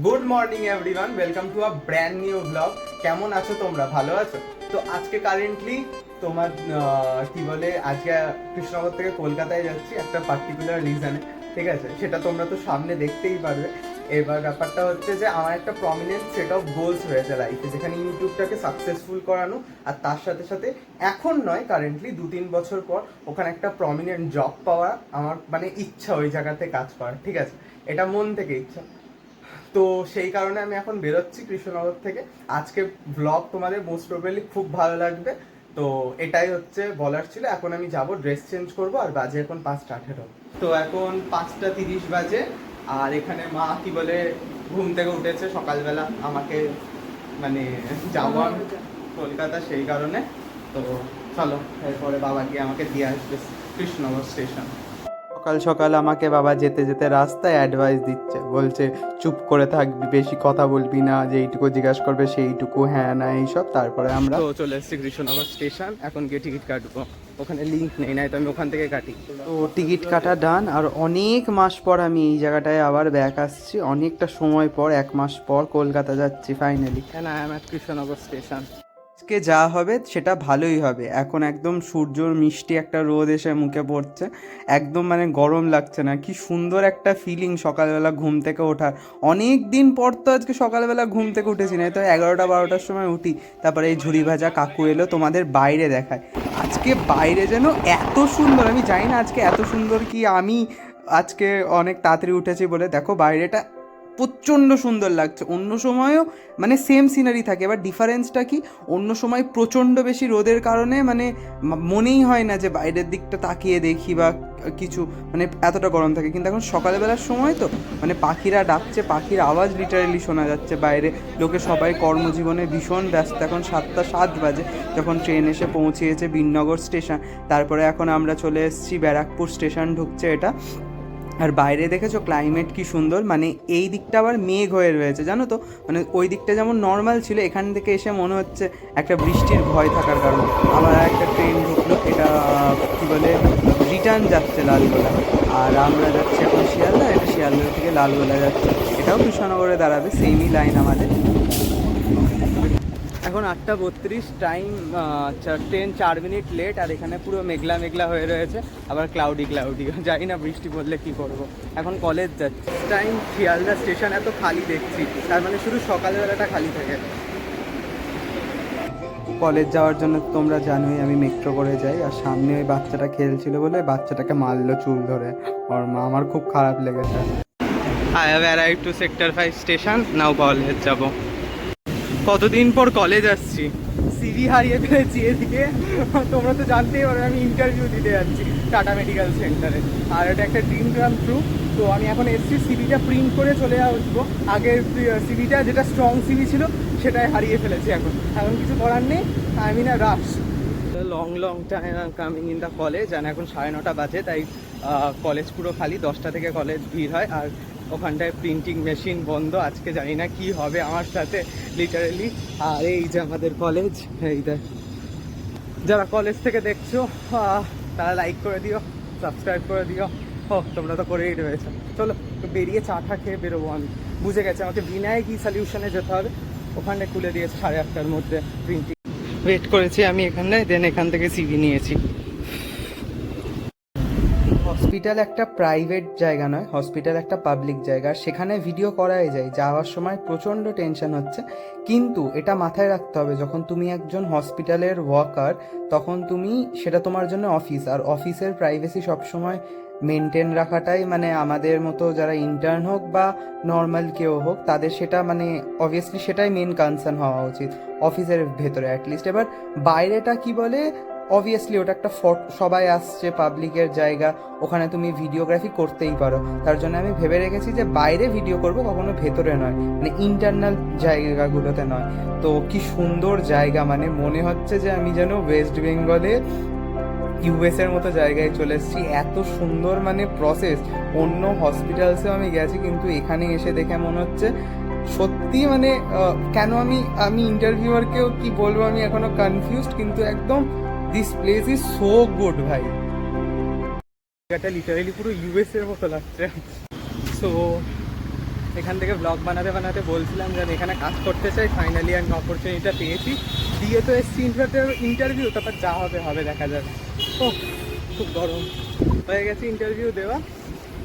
Good morning everyone, welcome to a brand new blog. কেমন আছো তোমরা? ভালো আছো তো? আজকে কারেন্টলি তোমার কি বলে, আজকে কৃষ্ণনগর থেকে কলকাতায় যাচ্ছি একটা পার্টিকুলার রিজনে, ঠিক আছে? সেটা তোমরা তো সামনে দেখতেই পারবে। এবার ব্যাপারটা হচ্ছে যে আমার একটা প্রমিনেন্ট সেট অফ গোলস হয়েছে লাইফে, যেখানে ইউটিউবটাকে সাকসেসফুল করানো, আর তার সাথে সাথে এখন নয়, কারেন্টলি 2-3 বছর পর ওখানে একটা প্রমিনেন্ট জব পাওয়া আমার মানে ইচ্ছা, ওই জায়গাতে কাজ করার, ঠিক আছে? এটা মন থেকে ইচ্ছা। তো সেই কারণে আমি এখন বেরোচ্ছি কৃষ্ণনগর থেকে। আজকে ব্লগ তোমাদের মোস্ট প্রবাবলি খুব ভালো লাগবে। তো এটাই হচ্ছে বলার ছিল। এখন আমি যাব, ড্রেস চেঞ্জ করব, আর বাজে এখন 5:18। তো এখন 5:30 বাজে। আর এখানে মা কি বলে ঘুম থেকে উঠেছে সকালবেলা, আমাকে মানে যাবো আমি কলকাতা, সেই কারণে। তো চলো, এরপরে বাবা গিয়ে আমাকে দিয়ে আসবে কৃষ্ণনগর স্টেশন। সকাল সকাল আমাকে বাবা যেতে যেতে রাস্তায় অ্যাডভাইস দিচ্ছে, বলছে চুপ করে থাকবি, বেশি কথা বলবি না, যে এইটুকু জিজ্ঞাসা করবে সেইটুকু হ্যাঁ না এইসব। তারপরে আমরা তো চলে এসেছি কৃষ্ণনগর স্টেশন। এখন গিয়ে টিকিট কাটবো, ওখানে লিঙ্ক নেই, নাই তো আমি ওখান থেকে কাটি। তো টিকিট কাটা ডান। আর অনেক মাস পর আমি এই জায়গাটায় আবার ব্যাক আসছি, অনেকটা সময় পর, 1 মাস পর কলকাতা যাচ্ছি ফাইনালি। হ্যাঁ, I am at Krishnanagar station. আজকে যা হবে সেটা ভালোই হবে। এখন একদম সূর্যর মিষ্টি একটা রোদ এসে মুখে পড়ছে, একদম মানে গরম লাগছে না। কি সুন্দর একটা ফিলিং সকালবেলা ঘুম থেকে ওঠার। অনেক দিন পর তো আজকে সকালবেলা ঘুম থেকে উঠেছি, না তো 11টা-12টার সময় উঠি। তারপরে এই ঝুড়ি ভাজা কাকু এলো, তোমাদের বাইরে দেখায়। আজকে বাইরে যেন এত সুন্দর, আমি জানি না আজকে এত সুন্দর কি, আমি আজকে অনেক তাড়াতাড়ি উঠেছি বলে। দেখো বাইরেটা প্রচণ্ড সুন্দর লাগছে। অন্য সময়ও মানে সেম সিনারি থাকে, এবার ডিফারেন্সটা কি, অন্য সময় প্রচণ্ড বেশি রোদের কারণে মানে মনেই হয় না যে বাইরের দিকটা তাকিয়ে দেখি বা কিছু, মানে এতটা গরম থাকে। কিন্তু এখন সকালবেলার সময় তো মানে পাখিরা ডাকছে, পাখির আওয়াজ লিটারেলি শোনা যাচ্ছে বাইরে। লোকে সবাই কর্মজীবনে ভীষণ ব্যস্ত। এখন 7:07 বাজে, যখন ট্রেন এসে পৌঁছিয়েছে বিননগর স্টেশন। তারপরে এখন আমরা চলে এসেছি ব্যারাকপুর স্টেশন ঢুকছে এটা। আর বাইরে দেখেছো ক্লাইমেট কি সুন্দর, মানে এই দিকটা আবার মেঘ হয়ে রয়েছে জানো তো। মানে ওই দিকটা যেমন নর্মাল ছিল, এখান থেকে এসে মনে হচ্ছে একটা বৃষ্টির ভয় থাকার কারণে। আবার একটা ট্রেন ঢুকলো, এটা কি বলে রিটার্ন যাচ্ছে লালগোলা। আর আমরা যাচ্ছি এখন শিয়ালদা, এটা শিয়ালদা থেকে লালগোলা যাচ্ছে। এটাও কৃষ্ণনগরে দাঁড়াবে, সেমই লাইন আমাদের। এখন 8:32 টাইম। Train 4 minute late. আর এখানে পুরো মেঘলা মেঘলা হয়ে রয়েছে, আবার ক্লাউডি ক্লাউডি। জানি না বৃষ্টি পড়লে কি করব। এখন কলেজ যাচ্ছি। টাইম শিয়ালদা স্টেশন এত খালি দেখছি, তার মানে শুধু সকালবেলাটা খালি থাকে। কলেজ যাওয়ার জন্য তোমরা জানোই আমি মেট্রো করে যাই। আর সামনে ওই বাচ্চাটা খেলছিল বলে বাচ্চাটাকে মারলো চুল ধরে ওর মা, আমার খুব খারাপ লেগেছে। I have arrived to sector 5 station, now college যাবো। কতদিন পর কলেজ আসছি, সিভি হারিয়ে ফেলেছি এদিকে। তোমরা তো জানতেই পারো আমি ইন্টারভিউ দিতে যাচ্ছি টাটা মেডিকেল সেন্টারে, আর এটা একটা ড্রিম কাম ট্রু। তো আমি এখন এসেছি সিভিটা প্রিন্ট করে চলে আসবো। আগের সিভিটা যেটা স্ট্রং সিভি ছিল সেটাই হারিয়ে ফেলেছি। এখন কিছু করার নেই, I mean a rush. Long time coming in the college. আর এখন 9:30 বাজে, তাই কলেজ পুরো খালি। 10টা থেকে কলেজ ভিড় হয়। আর ওখানটায় প্রিন্টিং মেশিন বন্ধ। আজকে জানি না কি হবে আমার সাথে লিটারেলি। আর এই যে আমাদের কলেজ, এই দেখ। যারা কলেজ থেকে দেখছো তারা লাইক করে দিও, সাবস্ক্রাইব করে দিও। তোমরা তো করেই রয়েছে। চলো তো বেরিয়ে চা টা খেয়ে বেরোবো। আমি বুঝে গেছি আমাকে বিনায়ক সলিউশনে যেতে হবে। ওখানে খুলে দিয়েছে 8:30টার মধ্যে প্রিন্টিং। ওয়েট করেছি আমি এখানে, দেন এখান থেকে সিভি নিয়েছি। হসপিটাল একটা প্রাইভেট জায়গা নয়, হসপিটাল একটা পাবলিক জায়গা। সেখানে ভিডিও করাই যায়। যাওয়ার সময় প্রচণ্ড টেনশন হচ্ছে, কিন্তু এটা মাথায় রাখতে হবে, যখন তুমি একজন হসপিটালের ওয়ার্কার, তখন তুমি সেটা তোমার জন্য অফিস, আর অফিসের প্রাইভেসি সবসময় মেনটেন রাখাটাই মানে আমাদের মতো যারা ইন্টার্ন হোক বা নর্মাল কেউ হোক, তাদের সেটা মানে অবভিয়াসলি সেটাই মেন কনসার্ন হওয়া উচিত অফিসের ভেতরে অ্যাটলিস্ট। এবার বাইরেটা কি বলে, অবভিয়াসলি ওটা একটা সবাই আসছে, পাবলিকের জায়গা, ওখানে তুমি ভিডিওগ্রাফি করতেই পারো। তার জন্য আমি ভেবে রেখেছি যে বাইরে ভিডিও করব, কখনো ভেতরে নয়, মানে ইন্টারনাল জায়গাগুলোতে নয়। তো কি সুন্দর জায়গা, মানে মনে হচ্ছে যে আমি যেন ওয়েস্ট বেঙ্গলে ইউএস এর মতো জায়গায় চলে এসেছি। এত সুন্দর মানে প্রসেস। অন্য হসপিটালসেও আমি গেছি, কিন্তু এখানে এসে দেখে মনে হচ্ছে সত্যি মানে কেন আমি ইন্টারভিউয়ারকেও কি বলবো, আমি এখনো কনফিউজড, কিন্তু একদম this place is so good ভাই। জায়গাটা লিটারালি পুরো ইউএস এর মতো লাগছে। সো এখান থেকে ব্লগ বানাতে বানাতে বলছিলাম যে আমি এখানে কাজ করতে চাই, ফাইনালি আমি অপরচুনিটিটা পেয়েছি। দিয়ে তো এসছি ইন্টারভিউ, তারপর যা হবে হবে, দেখা যাবে। ও খুব গরম হয়ে গেছে ইন্টারভিউ দেওয়া,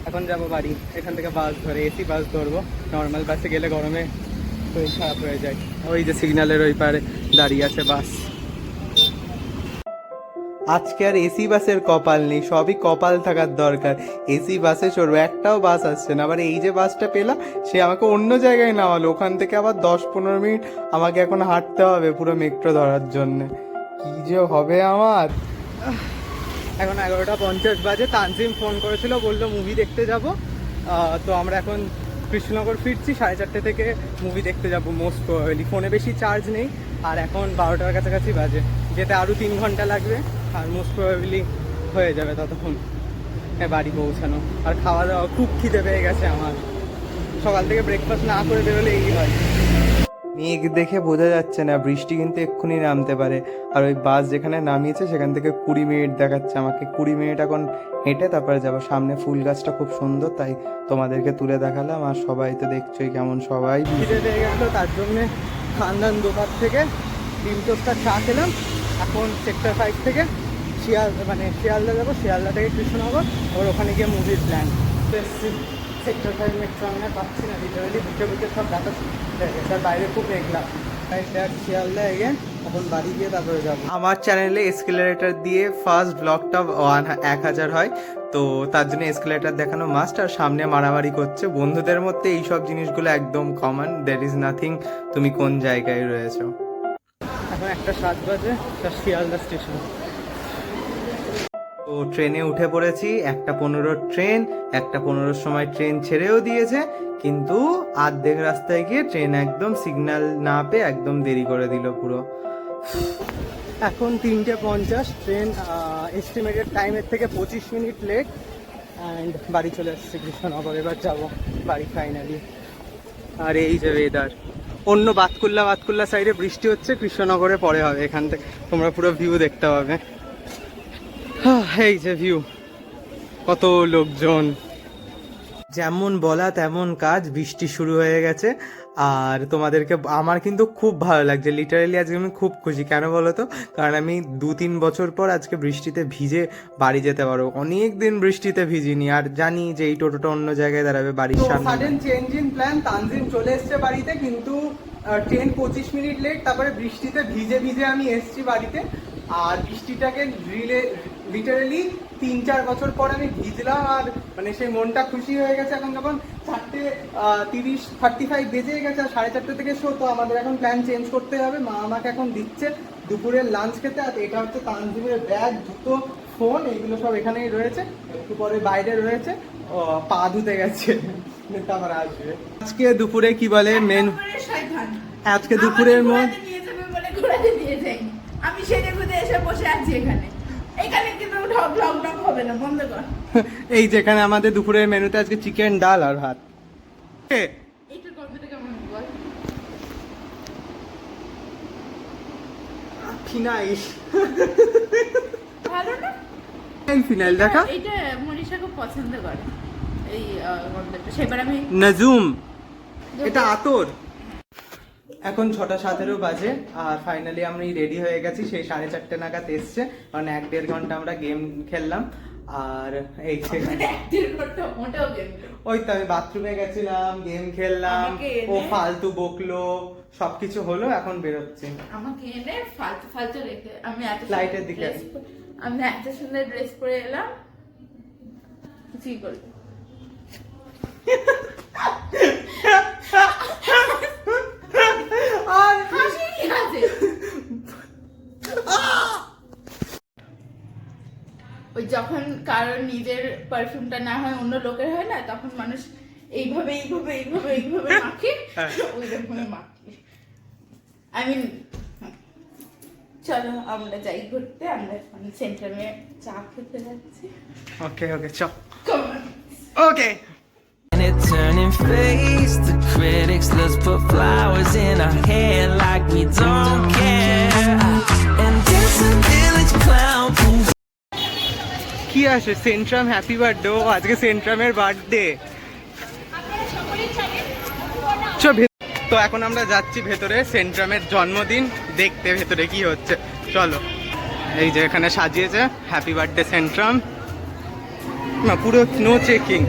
এখন যাবো বাড়ি। এখান থেকে বাস ধরে, এসি বাস ধরবো, নর্মাল বাসে গেলে গরমে শরীর খারাপ হয়ে যায়। ওই যে সিগন্যালের ওই পারে দাঁড়িয়ে আছে বাস। আজকে আর এসি বাসের কপাল নেই, সবই কপাল থাকার দরকার। এসি বাসে চড়বো, একটাও বাস আসছে না। আবার এই যে বাসটা পেলাম সে আমাকে অন্য জায়গায় নামালো, ওখান থেকে আবার 10-15 মিনিট আমাকে এখন হাঁটতে হবে পুরো মেট্রো ধরার জন্যে। কি যে হবে আমার। এখন 11:50 বাজে। তানজিম ফোন করেছিল, বললো মুভি দেখতে যাব। তো আমরা এখন কৃষ্ণনগর ফিরছি, 4:30 থেকে মুভি দেখতে যাব মোস্ট প্রবাবলি। ফোনে বেশি চার্জ নেই, আর এখন 12টার কাছাকাছি বাজে, যেতে আরও 3 ঘন্টা লাগবে, আর মোস্ট প্রবাবলি হয়ে যাবে ততক্ষণ বাড়ি পৌঁছানো। আর খাওয়া দাওয়া খুব খিদে পেয়ে গেছে আমার, সকাল থেকে ব্রেকফাস্ট না করে বেরোলে এই হয়। মেঘ দেখে বোঝা যাচ্ছে না, বৃষ্টি কিন্তু এক্ষুনি নামতে পারে। আর ওই বাস যেখানে নামিয়েছে সেখান থেকে 20 মিনিট দেখাচ্ছে আমাকে। 20 মিনিট এখন হেঁটে তারপরে যাবো। সামনে ফুল গাছটা খুব সুন্দর, তাই তোমাদেরকে তুলে দেখালাম। আর সবাই তো দেখছোই কেমন সবাই ভিড়ে লেগে গেলো, তার জন্যে খানদান দোকান থেকে ডিম টোস্টার চা খেলাম। এখন সেক্টর 5 থেকে শিয়ালদা যাবো, শিয়ালদা থেকে কৃষ্ণনগর, আবার ওখানে গিয়ে মুভির প্ল্যান। সেক্টর 5 মেট্রো আমি আর পাচ্ছি না, লিটারালি বুকে বুকে সব ডাটা হয়ে গেছে, আর বাইরে খুব মেঘলা। শিয়ালদা এগেন, এখন বাড়ি গিয়ে তারপরে যাবো। আমার চ্যানেলে এসকেলেটর দিয়ে ফার্স্ট ব্লগটা 1000 হয়, তো তার জন্য এসকেলেটর দেখানো মাস্ট। আর সামনে মারামারি করছে বন্ধুদের মধ্যে, এইসব জিনিসগুলো একদম কমন, দ্যাট ইজ নাথিং তুমি কোন জায়গায় রয়েছো। এখন 1:07 বাজে, শিয়ালদা স্টেশন। তো ট্রেনে উঠে পড়েছি, 1:15 ট্রেন। 1:15 সময় ট্রেন ছেড়েও দিয়েছে, কিন্তু আর্ধেক রাস্তায় গিয়ে ট্রেন একদম সিগন্যাল না পেয়ে একদম দেরি করে দিল পুরো। এখন 3:50, ট্রেন এস্টিমেটেড টাইমের থেকে 25 মিনিট লেট। অ্যান্ড বাড়ি চলে আসছে কৃষ্ণনগর, এবার যাবো বাড়ি ফাইনালি। আর এই যে ওয়েদার, অন্য বাতকুল্লা সাইডে বৃষ্টি হচ্ছে, কৃষ্ণনগরে পরে হবে। এখান থেকে তোমরা পুরো ভিউ দেখতে পাবে। এই যে ভিউ, কত লোকজন। যেমন বলা তেমন কাজ, বৃষ্টি শুরু হয়ে গেছে। আর তোমাদেরকে আমার কিন্তু খুব ভালো লাগছে, লিটারালি আজকে আমি খুব খুশি। কেন বলো তো? কারণ আমি 2-3 বছর পর আজকে বৃষ্টিতে ভিজে বাড়ি যেতে পারবো। অনেক দিন বৃষ্টিতে ভিজিনি, আর জানি যে এই টোটোটা অন্য জায়গায় দাঁড়াবে বাড়ির সামনে। Sudden change in plan, Tanzim চলে এসছে বাড়িতে, কিন্তু ট্রেন 25 মিনিট লেট। তারপরে বৃষ্টিতে ভিজে ভিজে আমি এসছি বাড়িতে। আর বৃষ্টিটাকে লিটারালি 3-4 বছর পর আমি ভিজলাম, আর মানে সেই মনটা খুশি হয়ে গেছে। এখন যখন 4:35 বেজে গেছে, আর 4:30 থেকে শো, তো আমাদের এখন প্ল্যান চেঞ্জ করতে হবে। মা আমাকে এখন দিচ্ছে দুপুরের লাঞ্চ খেতে। আর এটা হচ্ছে তানজিমের ব্যাগ, জুতো, ফোন, এইগুলো সব এখানেই রয়েছে। একটু পরে বাইরে রয়েছে, পা ধুতে গেছে, তারপর আসবে। আজকে দুপুরে কি বলে মেনু? আজকে দুপুরের মধ্যে আমি সেটা খুঁজে এসে বসে আছি এখানে কিন্তু ব্লগ হবে না, বন্ধ কর। এই যেখানে আমাদের দুপুরের মেনুতে আজকে চিকেন, ডাল আর ভাত। এইটার গন্ধটা কেমন বল? ফিনাইল, ভালো না? ফিনাইল দেখা। এইটা মনীষা খুব পছন্দ করে এই গন্ধটা, সেবার আমি নাজুম, এটা আতর। এখন 6:17 বাজে, আর ফাইনালি আমি রেডি হয়ে গেছি। সেই 4:30 নাগাদ এসছে, মানে 1-1.5 ঘন্টা আমরা গেম খেললাম। আর এই ওই তো আমি বাথরুমে গেছিলাম, গেম খেললাম, ও ফালতু বকলো, সবকিছু হলো। এখন বেরোচ্ছি। আমাকে এনে ফালতু রেখে আমি এত ফ্লাইটের দিকে আমি এত সুন্দর ড্রেস পরে এলাম, কিছুই করলো। ওই যখন কারোর নিজের পারফিউমটা না হয়, অন্য লোকের হয় না, তখন মানুষ এইভাবে মাখে, ওই রকমের মাখে। চলো আমরা যাই ঘুরতে, আমরা সেন্ট্রামে চা খেতে যাচ্ছি। ওকে চল, ওকে। Turning face, the critics, let's put flowers in our hair like we don't care. And dance a village clown. কি আছে সেন্ট্রাম, হ্যাপি বার্থডে। ও আজকে সেন্ট্রামের বার্থডে। তো এখন আমরা যাচ্ছি ভেতরে, সেন্ট্রামের জন্মদিন দেখতে ভেতরে কি হচ্ছে। চলো, এই যে এখানে সাজিয়েছে হ্যাপি বার্থডে সেন্ট্রাম, না পুরো নো চেকিং।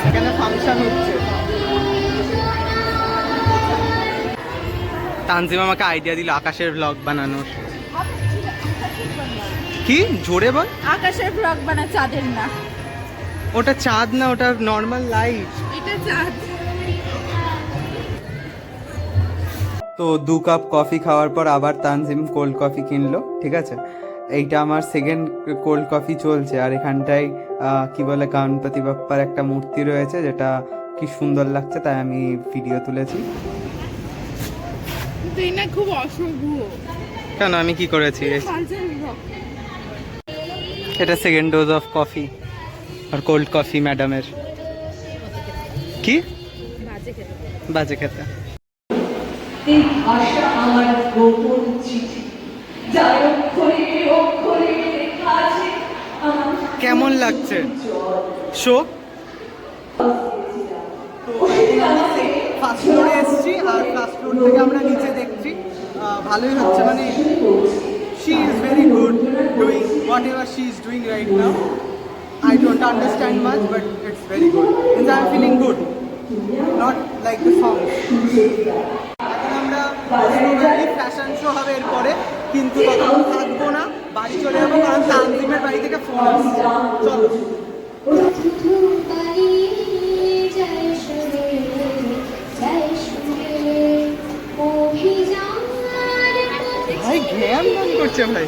এখানে ফাংশন হচ্ছে। তানজিম আমাকে আইডিয়া দিল আকাশের ব্লগ বানানোর। কি জোরে বল? আকাশের ব্লগ বানা, চাঁদের না। ওটা চাঁদ না, ওটা নর্মাল লাইট। এটা চাঁদ। তো 2 কাপ কফি খাওয়ার পর আবার তানজিম কোল্ড কফি কিনলো, ঠিক আছে। এইটা আমার সেকেন্ড কোল্ড কফি চলছে। আর এখানটায় কি বলে গণপতি বাপ্পার একটা মূর্তি রয়েছে, যেটা কি সুন্দর লাগছে, তাই আমি ভিডিও তুলেছি। তুই না খুব অসভ্য। কেন, আমি কি করেছি? এটা সেকেন্ড ডোজ অফ কফি আর কোল্ড কফি ম্যাডামের। কি বাজে খেতে। এই ভাষা আমার গোপন চিঠি, যার অক্ষরে অক্ষরে লেখা আছে আমার কেমন লাগছে শো? ফার্স্ট ফ্লোরে এসেছি, আর ফার্স্ট ফ্লোর থেকে আমরা নিচে দেখছি। ভালোই হচ্ছে, মানে she is very good doing whatever she is doing right now. I don't understand much, but it's very good. And I'm feeling good, not like the song. এখন আমরা ফ্যাশন শো হবে এরপরে, কিন্তু তখন থাকবো না, বাড়ি চলে যাবো, কারণ তানজিমের বাড়ি থেকে ফোন আসছে। চলো। ভাই জ্ঞান দান করছে ভাই।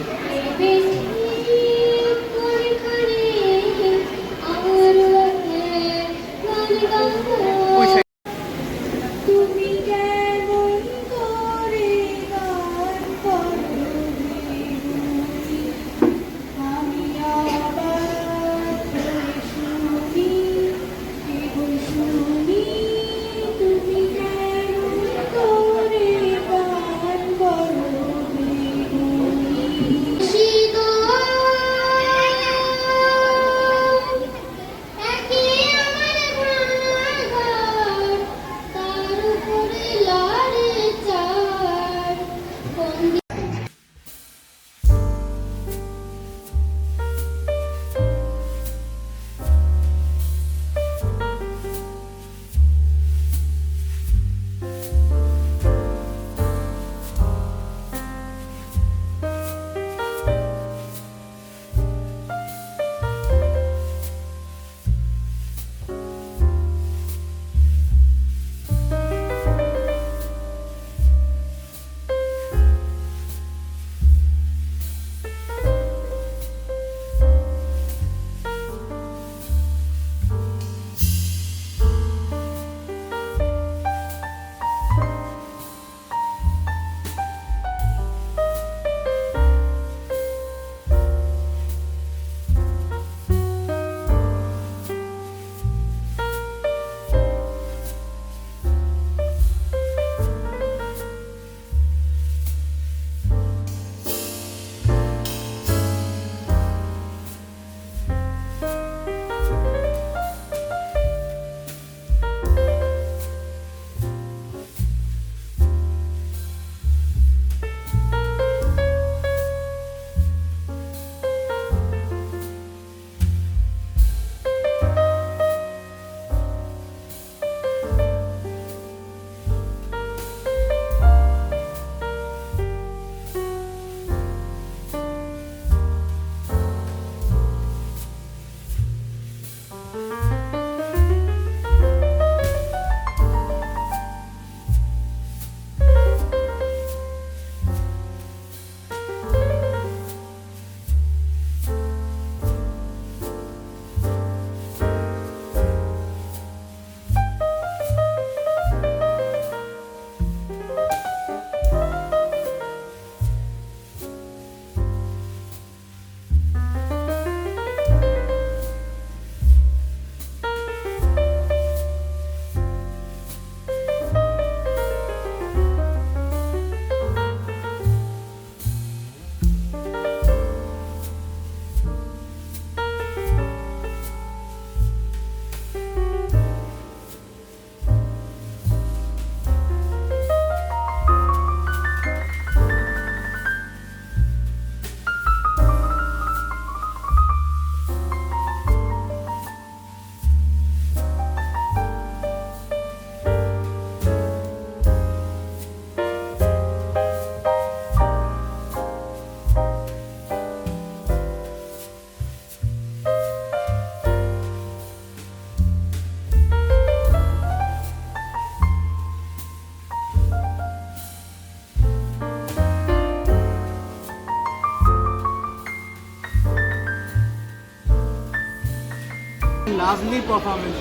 লাভলি পারফরমেন্স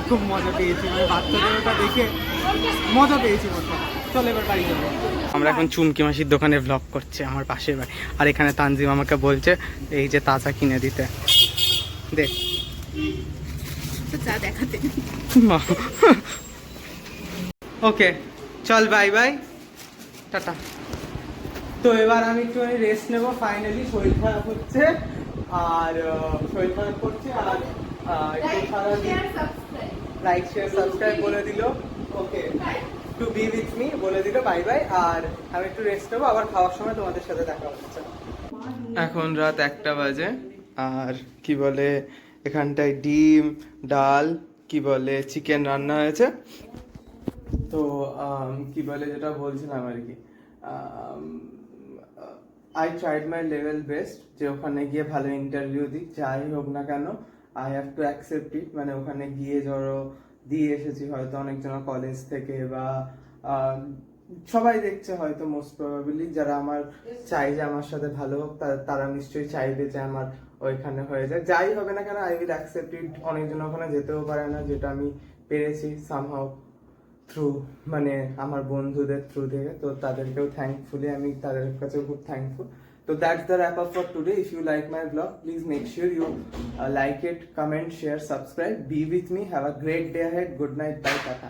খুব মজা পেয়েছি, মানে বাচ্চাদের ওটা দেখে মজা পেয়েছি বলতে। চল এবার বাড়ি যাবো। আমরা এখন চুমকি মাসির দোকানে ভ্লগ করছি, আমার পাশের বাড়ি। আর এখানে তানজিম আমাকে বলছে এই যে তাজা কিনে দিতে। দেখ তো চা দেখাতে ওকে চল বাই বাই টাটা। তো এবার আমি একটু রেস্ট নেবো, ফাইনালি শরীর খারাপ হচ্ছে আর শরীর খারাপ করছে আর একটু সারাদিন লাইক শেয়ার সাবস্ক্রাইব বলে দিল, ওকে টু বি উইথ মি বলে দিল বাই বাই। আর আমি একটু রেস্ট নেবো, আবার খাওয়ার সময় তোমাদের সাথে দেখা হচ্ছে। এখন রাত 1টা বাজে আর কি বলে এখানটায় ডিম ডাল কি বলে চিকেন রান্না হয়েছে। তো কি বলে যেটা বলছিলাম আর কি, I tried my level best যে ওখানে গিয়ে ভালো ইন্টারভিউ দিই, যাই হোক না কেন I have to accept it. মানে ওখানে গিয়ে ধরো দিয়ে এসেছি হয়তো অনেকজন কলেজ থেকে বা সবাই দেখছে হয়তো, মোস্ট প্রবাবলি যারা আমার চাই যে আমার সাথে ভালো হোক তারা নিশ্চয়ই চাইবে যে আমার ওইখানে হয়ে যায়। যাই হবে না কেন আই উইল অ্যাকসেপ্ট ইট। অনেকজন ওখানে যেতেও পারে না, যেটা আমি পেরেছি সামহাউ থ্রু মানে আমার বন্ধুদের থ্রু থেকে। তো তাদেরকেও থ্যাঙ্কফুলি আমি তাদের কাছেও খুব thankful. So that's the wrap up for today. If you like my vlog, please make sure you like it, comment, share, subscribe. Be with me. Have a great day ahead. Good night. Bye. Tata.